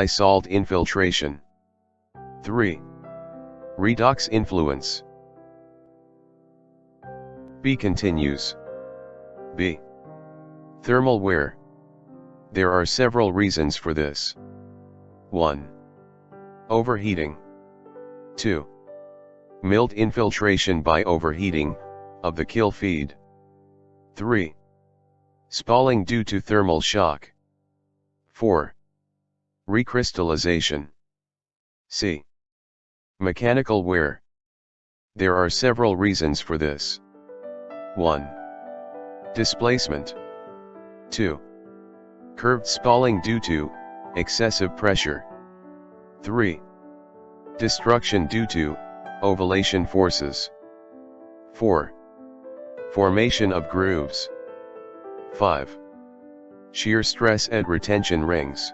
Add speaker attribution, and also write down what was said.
Speaker 1: Salt infiltration. 3. Redox influence. B continues. B. Thermal wear. There are several reasons for this. 1. Overheating. 2. Milled infiltration by overheating of the kill feed. 3. Spalling due to thermal shock. 4. Recrystallization. C. Mechanical wear. There are several reasons for this. 1. Displacement. 2. Curved spalling due to excessive pressure. 3. Destruction due to ovulation forces. 4. Formation of grooves. 5. Shear stress and retention rings.